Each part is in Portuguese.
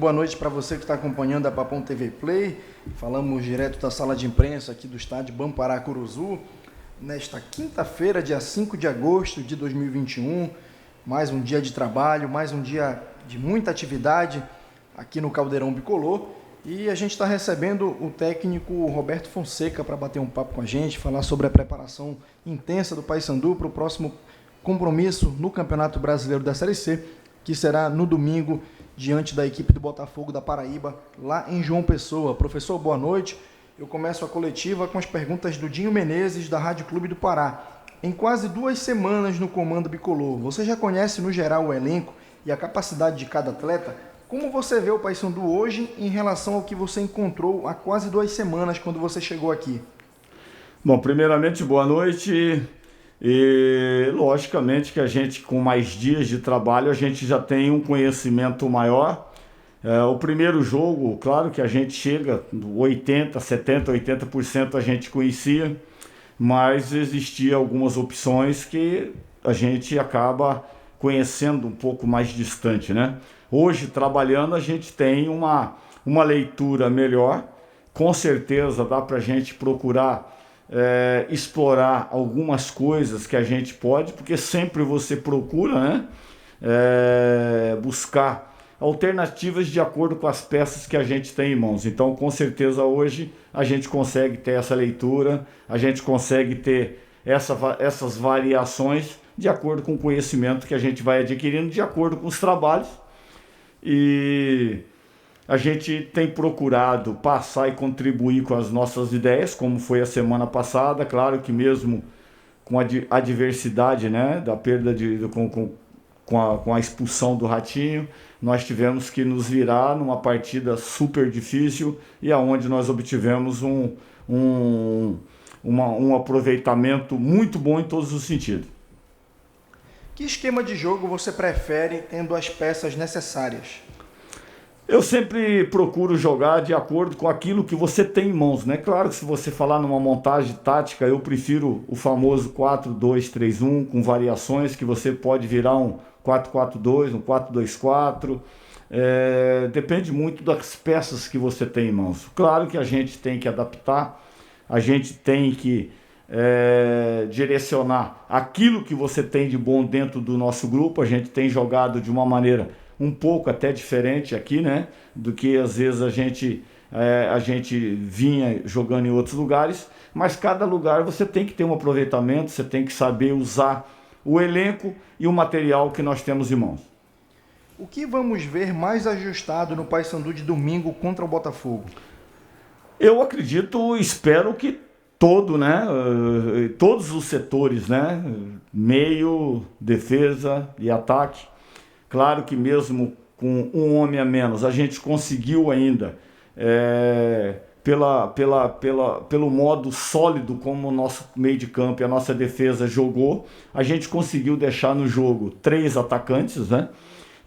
boa noite para você que está acompanhando a Papão TV Play. Falamos direto da sala de imprensa aqui do estádio Bampará Curuzu, nesta quinta-feira, dia 5 de agosto de 2021. Mais um dia de trabalho, mais um dia de muita atividade aqui no Caldeirão Bicolor. E a gente está recebendo o técnico Roberto Fonseca para bater um papo com a gente, falar sobre a preparação intensa do Paysandu para o próximo compromisso no Campeonato Brasileiro da Série C, que será no domingo, diante da equipe do Botafogo da Paraíba, lá em João Pessoa. Professor, boa noite. Eu começo a coletiva com as perguntas do Dinho Menezes, da Rádio Clube do Pará. Em quase 2 semanas no comando bicolor, você já conhece no geral o elenco e a capacidade de cada atleta? Como você vê o Paysandu hoje em relação ao que você encontrou há quase 2 semanas quando você chegou aqui? Bom, primeiramente, boa noite. E logicamente que a gente, com mais dias de trabalho, a gente já tem um conhecimento maior. O primeiro jogo, claro que a gente chega 80%, 70%, 80% a gente conhecia, mas existiam algumas opções que a gente acaba conhecendo um pouco mais distante, né? Hoje, trabalhando, a gente tem uma leitura melhor. Com certeza dá para a gente procurar explorar algumas coisas que a gente pode, porque sempre você procura, né, buscar alternativas de acordo com as peças que a gente tem em mãos. Então, com certeza, hoje a gente consegue ter essa leitura, a gente consegue ter essas variações de acordo com o conhecimento que a gente vai adquirindo, de acordo com os trabalhos. E a gente tem procurado passar e contribuir com as nossas ideias, como foi a semana passada. Claro que mesmo com a adversidade, né, da perda com a expulsão do Ratinho, nós tivemos que nos virar numa partida super difícil e aonde nós obtivemos um aproveitamento muito bom em todos os sentidos. Que esquema de jogo você prefere tendo as peças necessárias? Eu sempre procuro jogar de acordo com aquilo que você tem em mãos, né? Claro que se você falar numa montagem tática, eu prefiro o famoso 4-2-3-1, com variações que você pode virar um 4-4-2, um 4-2-4. Depende muito das peças que você tem em mãos. Claro que a gente tem que adaptar, a gente tem que direcionar aquilo que você tem de bom dentro do nosso grupo. A gente tem jogado de uma maneira um pouco até diferente aqui, né, do que às vezes a gente vinha jogando em outros lugares, mas cada lugar você tem que ter um aproveitamento, você tem que saber usar o elenco e o material que nós temos em mãos. O que vamos ver mais ajustado no Paysandu de domingo contra o Botafogo? Eu acredito, espero que todos os setores, né, meio, defesa e ataque. Claro que mesmo com um homem a menos, a gente conseguiu ainda, pelo modo sólido como o nosso meio de campo e a nossa defesa jogou, a gente conseguiu deixar no jogo 3 atacantes, né?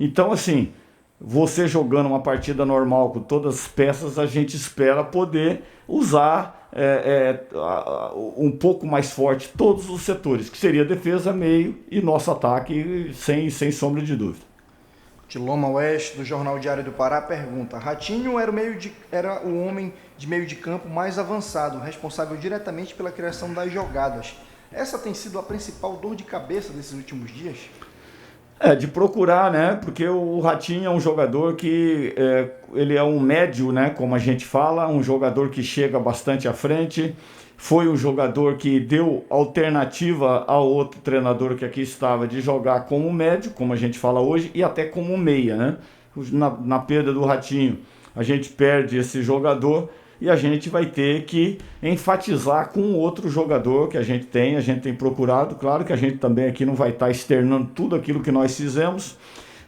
Então, assim, você jogando uma partida normal com todas as peças, a gente espera poder usar um pouco mais forte todos os setores, que seria defesa, meio e nosso ataque, sem sombra de dúvida. Tiloma West, do Jornal Diário do Pará, pergunta: Ratinho era o homem de meio de campo mais avançado, responsável diretamente pela criação das jogadas. Essa tem sido a principal dor de cabeça desses últimos dias? De procurar, né? Porque o Ratinho é um jogador que ele é um médio, né? Como a gente fala, um jogador que chega bastante à frente. Foi um jogador que deu alternativa ao outro treinador que aqui estava de jogar como médio, como a gente fala hoje, e até como meia, né? Na perda do Ratinho, a gente perde esse jogador e a gente vai ter que enfatizar com outro jogador que a gente tem procurado. Claro que a gente também aqui não vai estar externando tudo aquilo que nós fizemos,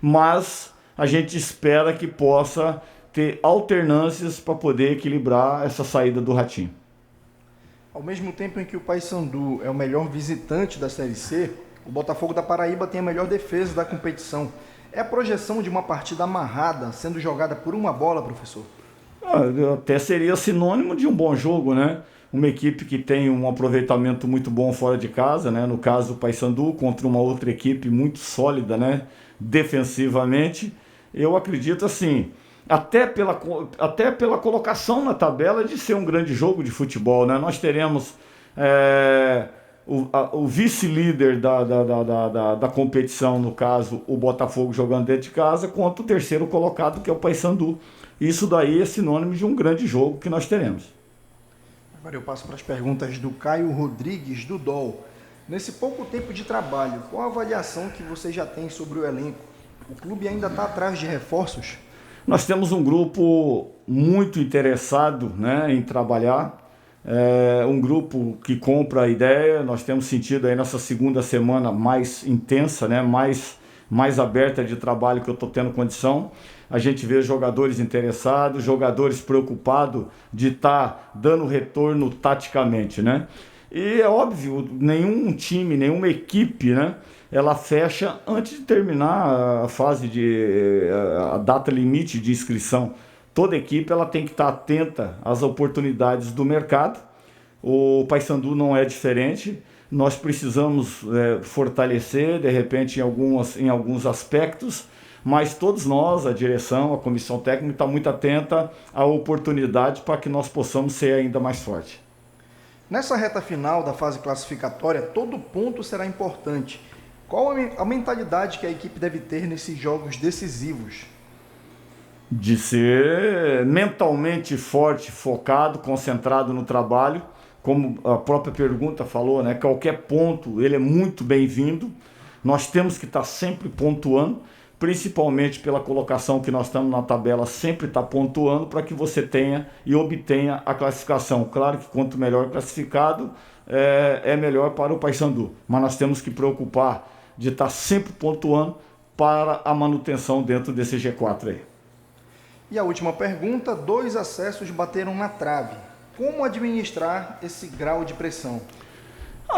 mas a gente espera que possa ter alternâncias para poder equilibrar essa saída do Ratinho. Ao mesmo tempo em que o Paysandu é o melhor visitante da Série C, o Botafogo da Paraíba tem a melhor defesa da competição. É a projeção de uma partida amarrada sendo jogada por uma bola, professor? Até seria sinônimo de um bom jogo, né? Uma equipe que tem um aproveitamento muito bom fora de casa, né? No caso o Paysandu contra uma outra equipe muito sólida, né? Defensivamente. Eu acredito assim, até pela colocação na tabela de ser um grande jogo de futebol, né? Nós teremos o vice-líder da competição, no caso, o Botafogo jogando dentro de casa, contra o terceiro colocado, que é o Paysandu. Isso daí é sinônimo de um grande jogo que nós teremos. Agora eu passo para as perguntas do Caio Rodrigues, do DOL. Nesse pouco tempo de trabalho, qual a avaliação que você já tem sobre o elenco? O clube ainda está atrás de reforços? Nós temos um grupo muito interessado, né, em trabalhar, um grupo que compra a ideia. Nós temos sentido aí nessa segunda semana mais intensa, né, mais aberta de trabalho, que eu estou tendo condição. A gente vê jogadores interessados, jogadores preocupados de estar dando retorno taticamente, né? E é óbvio, nenhum time, nenhuma equipe, né, ela fecha antes de terminar a fase a data limite de inscrição. Toda equipe ela tem que estar atenta às oportunidades do mercado. O Paysandu não é diferente. Nós precisamos fortalecer, de repente, em alguns aspectos, mas todos nós, a direção, a comissão técnica, está muito atenta à oportunidade para que nós possamos ser ainda mais forte. Nessa reta final da fase classificatória, todo ponto será importante. Qual a mentalidade que a equipe deve ter nesses jogos decisivos? De ser mentalmente forte, focado, concentrado no trabalho. Como a própria pergunta falou, né? Qualquer ponto ele é muito bem-vindo. Nós temos que estar sempre pontuando, principalmente pela colocação que nós estamos na tabela, sempre está pontuando para que você tenha e obtenha a classificação. Claro que quanto melhor classificado, é melhor para o Paysandu, mas nós temos que preocupar de estar sempre pontuando para a manutenção dentro desse G4 aí. E a última pergunta: 2 acessos bateram na trave. Como administrar esse grau de pressão?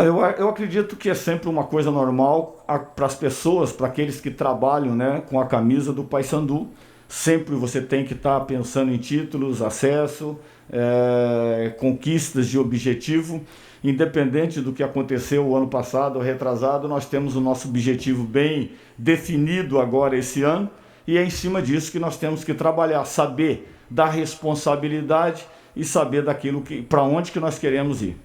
Eu acredito que é sempre uma coisa normal para as pessoas, para aqueles que trabalham, né, com a camisa do Paysandu. Sempre você tem que estar pensando em títulos, acesso, conquistas de objetivo. Independente do que aconteceu o ano passado ou retrasado, nós temos o nosso objetivo bem definido agora esse ano, e é em cima disso que nós temos que trabalhar, saber da responsabilidade e saber para onde que nós queremos ir.